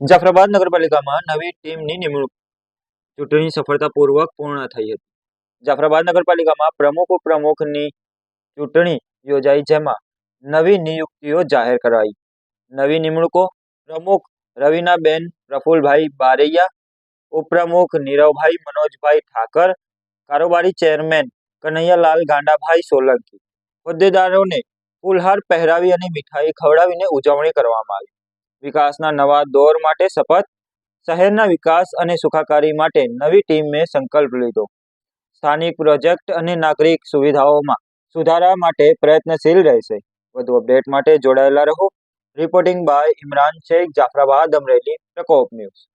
જાફરાબાદ નગરપાલિકામાં નવી ટીમની નિમણૂક. ચૂંટણી સફળતાપૂર્વક પૂર્ણ થઈ હતી. જાફરાબાદ નગરપાલિકામાં પ્રમુખ ઉપપ્રમુખની ચૂંટણી યોજાઈ, જેમાં નવી નિયુક્તિઓ જાહેર કરાઈ. નવી નિમણૂકો: પ્રમુખ રવિનાબેન પ્રફુલભાઈ બારૈયા, ઉપપ્રમુખ નીરવભાઈ મનોજભાઈ ઠાકર, કારોબારી ચેરમેન કનૈયાલાલ ગાંડાભાઈ સોલંકી. હોદ્દેદારોને ફૂલહાર પહેરાવી અને મીઠાઈ ખવડાવીને ઉજવણી કરવામાં આવી. વિકાસના નવા દોર માટે શપથ. શહેરના વિકાસ અને સુખાકારી માટે નવી ટીમે સંકલ્પ લીધો. સ્થાનિક પ્રોજેક્ટ અને નાગરિક સુવિધાઓમાં સુધારા માટે પ્રયત્નશીલ રહેશે. વધુ અપડેટ માટે જોડાયેલા રહો. રિપોર્ટિંગ બાય ઇમરાન શેખ, જાફરાબાદ, અમરેલી, પ્રકોપ ન્યૂઝ.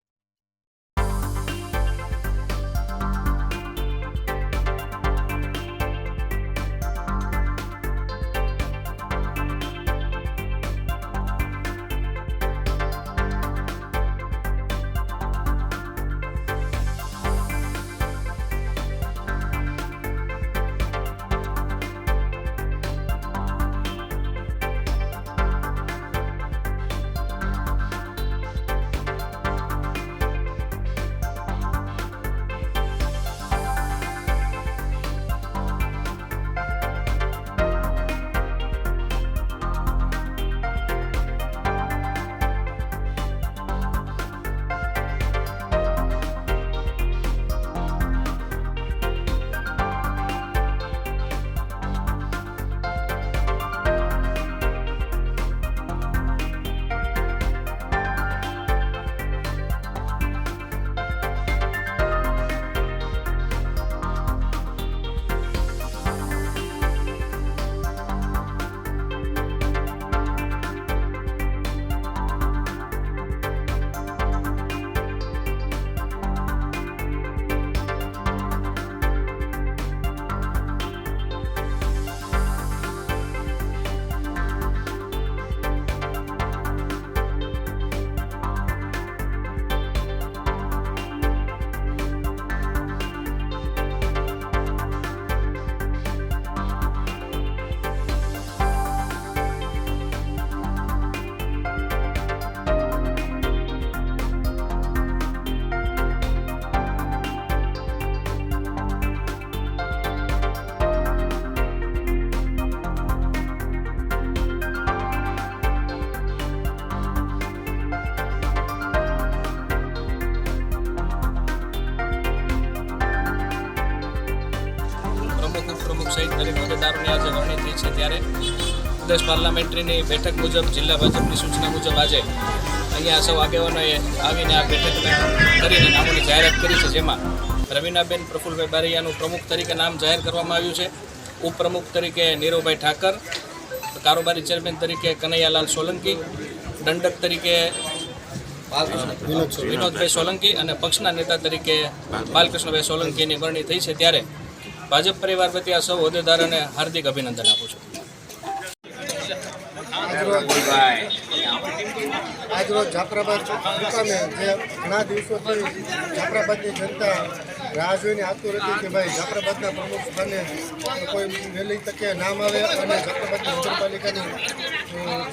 પ્રમુખ સહિત દરેક હોદ્દેદારોની આજે વરણી થઈ છે. ત્યારે પ્રદેશ પાર્લામેન્ટરીની બેઠક મુજબ, જિલ્લા ભાજપની સૂચના મુજબ આજે અહીંયા સૌ આગેવાનોએ આવીને આ બેઠકને કરીને નામોની જાહેરાત કરી છે. જેમાં રવિનાબેન પ્રફુલભાઈ બારૈયાનું પ્રમુખ તરીકે નામ જાહેર કરવામાં આવ્યું છે. ઉપપ્રમુખ તરીકે નીરવભાઈ ઠાકર, કારોબારી ચેરમેન તરીકે કનૈયાલાલ સોલંકી, દંડક તરીકે વિનોદભાઈ સોલંકી અને પક્ષના નેતા તરીકે બાલકૃષ્ણભાઈ સોલંકીની વરણી થઈ છે. ત્યારે ભાજપ પરિવાર વતી આ સૌ હોદ્દેદારોને હાર્દિક અભિનંદન આપું છું. આજરોજ જાફરાબાદ મુકામે જે ઘણા દિવસોથી જાફરાબાદની જનતા રાહ જોઈને આતુર હતી કે ભાઈ જાફરાબાદના પ્રમુખ સ્થાને કોઈ વહેલી તકે નામ આવે અને જાફરાબાદની નગરપાલિકાની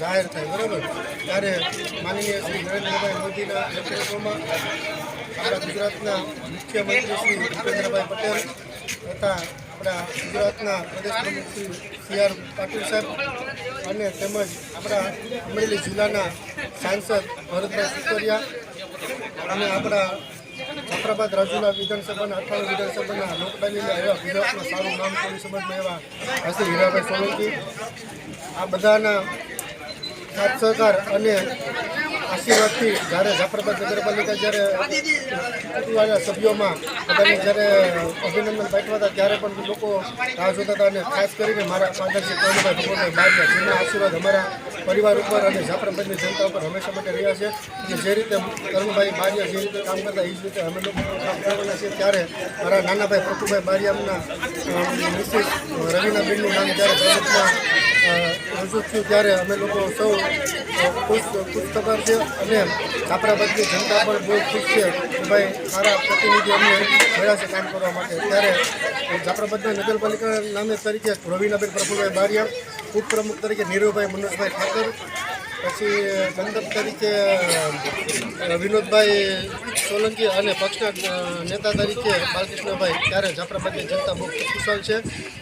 જાહેર થાય, બરાબર. ત્યારે માનનીય શ્રી નરેન્દ્રભાઈ મોદીના નેતૃત્વમાં આપણા ગુજરાતના મુખ્યમંત્રી શ્રી ભૂપેન્દ્રભાઈ પટેલ તથા આપણા ગુજરાતના પ્રદેશ પ્રમુખ શ્રી CR પાટીલ સાહેબ અને તેમજ આપણા અમરેલી જિલ્લાના સાંસદ ભરતભાઈ સુતરિયા અને આપણા જાફરાબાદ રાજુલા વિધાનસભાના 98 વિધાનસભાના લોકડાલીના એવા ગુજરાતના સારું નામ કરી સમજમાં એવા હસી હીરાભાઈ સોલંકી, આ બધાના સાથ સહકાર અને આશીર્વાદથી જ્યારે જાફરાબાદ નગરપાલિકા જ્યારે ચૂંટણીવાળા સભ્યોમાં બધાને જ્યારે અભિનંદન પાઠવ્યા હતા, ત્યારે પણ લોકો રાહ જોતા હતા. અને ખાસ કરીને મારા ફાધરશ્રી કરુણભાઈ ભગવાનભાઈ બારૈયા, જેમના આશીર્વાદ અમારા પરિવાર ઉપર અને જાફરાબાદની જનતા ઉપર હંમેશા માટે રહ્યા છે. અને જે રીતે કરુણભાઈ બારૈયા જે રીતે કામ કરતા એ જ રીતે અમે લોકો કામ કરવાના છીએ. ત્યારે મારા નાનાભાઈ પ્રફુલભાઈ બારૈયાના મિસિસ રવિનાબેનનું નામ જ્યારે પ્રમુખમાં રજૂ થયું, ત્યારે અમે લોકો સૌ ખુશ ખબર છે અને જાફરાબાદની જનતા પણ બહુ ખુશ છે કે ભાઈ સારા પ્રતિનિધિ અમને મળ્યા છે કામ કરવા માટે. ત્યારે જાફરાબાદના નગરપાલિકા નામે તરીકે રવિનાબેન પ્રફુલભાઈ બારૈયા ઉપપ્રમુખ તરીકે નીરુભાઈ મનોજભાઈ ઠાકર, પછી ગંધક તરીકે વિનોદભાઈ સોલંકી અને પક્ષના નેતા તરીકે બાલકૃષ્ણભાઈ. ત્યારે જાફરાબાદની જનતા બહુ ખુશખુશાલ છે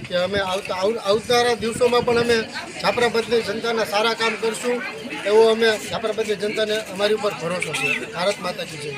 કે અમે આવનારા દિવસોમાં પણ અમે જાફરાબાદની જનતાના સારા કામ કરશું એવો અમે જાફરાબાદની જનતાને અમારી ઉપર ભરોસો છે. ભારત માતા કી જય.